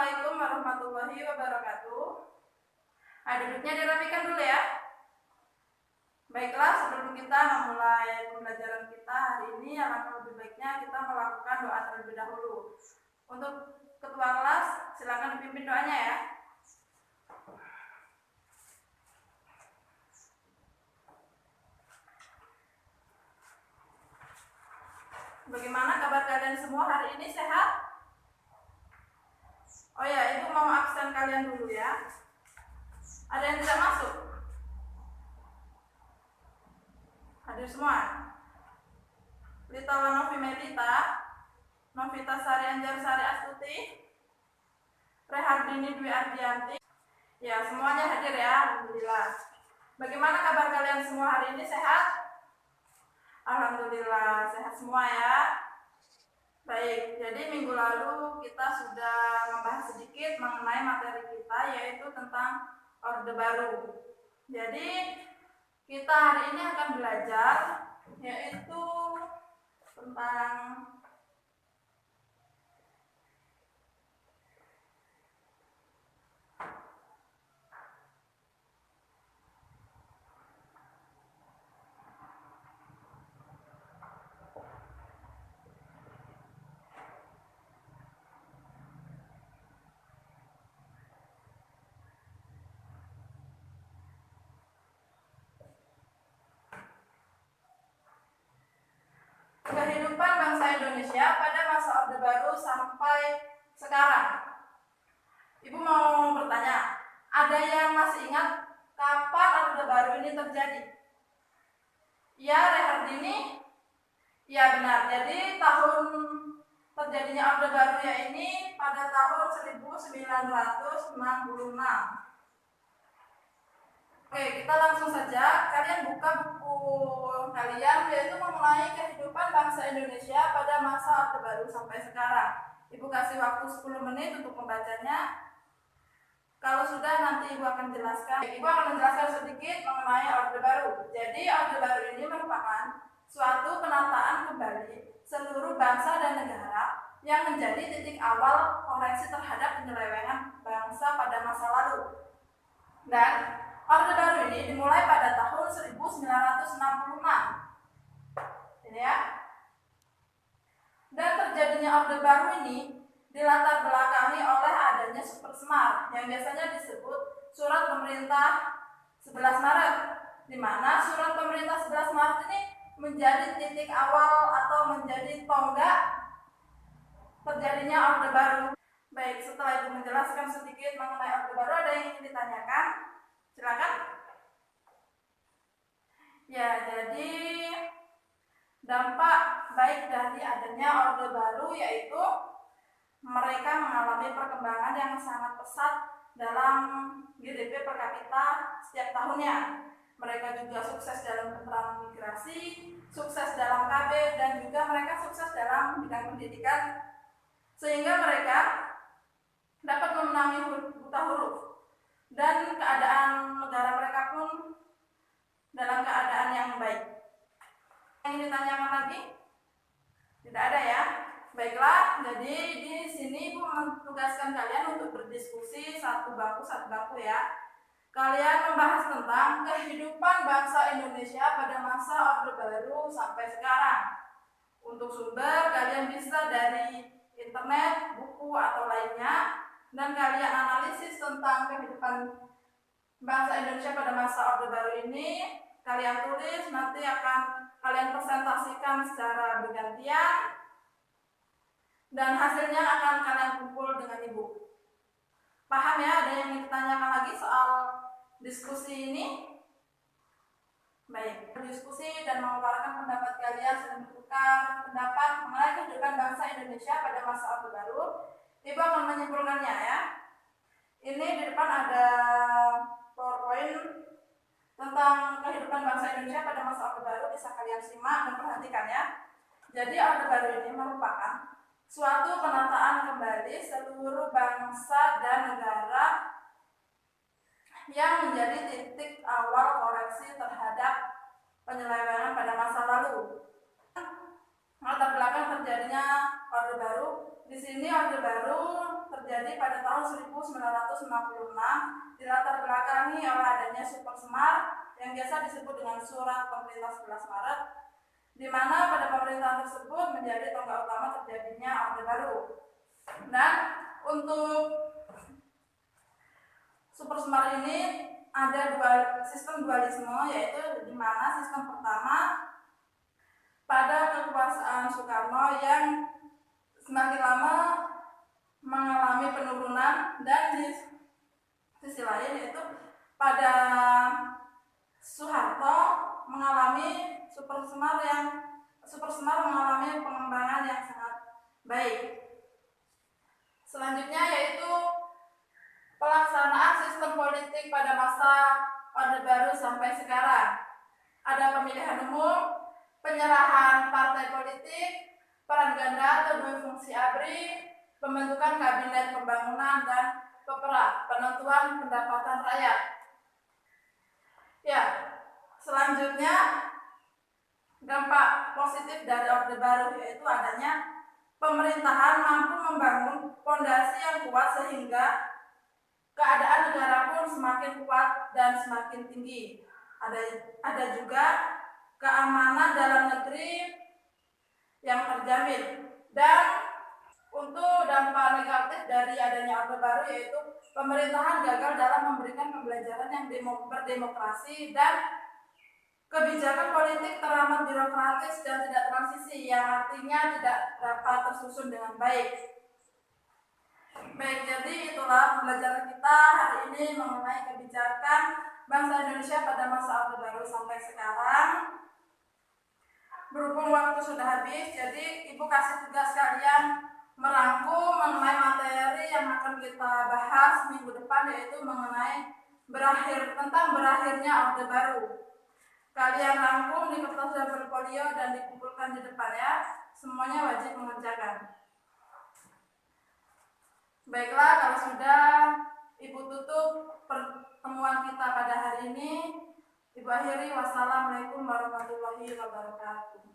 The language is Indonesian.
Assalamualaikum warahmatullahi wabarakatuh. Duduknya dirapikan dulu ya. Baiklah, sebelum kita memulai pembelajaran kita hari ini, alangkah lebih baiknya kita melakukan doa terlebih dahulu. Untuk ketua kelas, silakan dipimpin doanya ya. Bagaimana kabar kalian semua hari ini, sehat? Oh ya, Ibu mau absen kalian dulu ya. Ada yang tidak masuk? Hadir semua. Lita Wanovi Melita, Novita Sari Anjar Sari Astuti, Rehardini Dwi Ardianti. Ya, semuanya hadir ya, alhamdulillah. Bagaimana kabar kalian semua hari ini, sehat? Alhamdulillah, sehat semua ya. Baik, jadi minggu lalu kita sudah membahas sedikit mengenai materi kita, yaitu tentang Orde Baru. Jadi kita hari ini akan belajar yaitu tentang kehidupan bangsa Indonesia pada masa Orde Baru sampai sekarang. Ibu mau bertanya, ada yang masih ingat kapan Orde Baru ini terjadi? Ya, Rehardini? Ya benar, jadi tahun terjadinya Orde Baru ya ini pada tahun 1966. Oke, kita langsung saja. Kalian buka buku kalian, yaitu mengenai kehidupan bangsa Indonesia pada masa Orde Baru sampai sekarang. Ibu kasih waktu 10 menit untuk membacanya. Kalau sudah, nanti Ibu akan jelaskan. Ibu akan menjelaskan sedikit mengenai Orde Baru. Jadi Orde Baru ini merupakan suatu penataan kembali seluruh bangsa dan negara yang menjadi titik awal koreksi terhadap penyelewengan bangsa pada masa lalu. Dan Orde Baru ini dimulai pada tahun 1966. Ini ya. Dan terjadinya Orde Baru ini dilatar belakangi oleh adanya Super Semar yang biasanya disebut Surat Pemerintah 11 Maret, di mana Surat Pemerintah 11 Maret ini menjadi titik awal atau menjadi tonggak terjadinya Orde Baru. Baik, setelah itu menjelaskan sedikit mengenai Orde Baru, ada yang ingin ditanyakan? Silakan. Ya, jadi dampak baik dari adanya Orde Baru yaitu mereka mengalami perkembangan yang sangat pesat dalam GDP per kapita setiap tahunnya. Mereka juga sukses dalam keterangan migrasi, sukses dalam KB, dan juga mereka sukses dalam bidang pendidikan, sehingga mereka dapat memenangi buta huruf. Dan keadaan negara mereka pun dalam keadaan yang baik. Yang ditanyakan lagi? Tidak ada ya? Baiklah, jadi di sini Ibu menugaskan kalian untuk berdiskusi satu bangku ya. Kalian membahas tentang kehidupan bangsa Indonesia pada masa Orde Baru sampai sekarang. Untuk sumber kalian bisa dari internet, buku atau lainnya, dan kalian analisis tentang kehidupan bangsa Indonesia pada masa Orde Baru ini. Kalian tulis, nanti akan kalian presentasikan secara bergantian, dan hasilnya akan kalian kumpul dengan Ibu. Paham ya? Ada yang ingin ditanyakan lagi soal diskusi ini? Baik, berdiskusi dan mengeluarkan pendapat kalian, saling bertukar pendapat mengenai kehidupan bangsa Indonesia pada masa Orde Baru. Ibu akan menyimpulkannya ya. Ini di depan ada PowerPoint tentang kehidupan bangsa Indonesia pada masa Orde Baru, bisa kalian simak dan perhatikan ya. Jadi Orde Baru ini merupakan suatu penataan kembali seluruh bangsa dan negara yang menjadi titik awal koreksi terhadap penyelewengan pada masa lalu. Latar belakang terjadinya Orde Baru, di sini Orde Baru terjadi pada tahun 1966 dilatar belakangi oleh adanya Super Semar yang biasa disebut dengan Surat Pemerintah 11 Maret, di mana pada pemerintahan tersebut menjadi tonggak utama terjadinya Orde Baru. Dan untuk Super Semar ini ada sistem dualisme, yaitu di mana sistem pertama pada kekuasaan Soekarno yang semakin lama mengalami penurunan, dan di sisi lain yaitu pada Soeharto mengalami Super Semar mengalami pengembangan yang sangat baik. Selanjutnya yaitu pelaksanaan sistem politik pada masa Orde Baru sampai sekarang. Ada pemilihan umum, penyerahan partai politik, peran ganda atau dua fungsi ABRI, pembentukan kabinet pembangunan, dan penentuan pendapatan rakyat. Ya, selanjutnya dampak positif dari Orde Baru yaitu adanya pemerintahan mampu membangun fondasi yang kuat sehingga keadaan negara pun semakin kuat dan semakin tinggi. Ada juga keamanan dalam negeri yang terjamin. Dan untuk dampak negatif dari adanya Orde Baru yaitu pemerintahan gagal dalam memberikan pembelajaran yang berdemokrasi, dan kebijakan politik teramat birokratis dan tidak transisi, yang artinya tidak dapat tersusun dengan baik. Baik, jadi itulah pembelajaran kita hari ini mengenai kebijakan bangsa Indonesia pada masa Orde Baru sampai sekarang. Berhubung waktu sudah habis, jadi Ibu kasih tugas kalian merangkum mengenai materi yang akan kita bahas minggu depan, yaitu mengenai tentang berakhirnya Orde Baru. Kalian rangkum di kertas dan portfolio dan dikumpulkan di depan ya. Semuanya wajib mengerjakan. Baiklah, kalau sudah, Ibu tutup pertemuan kita pada hari ini. Ibu akhiri, wassalamualaikum warahmatullahi wabarakatuh.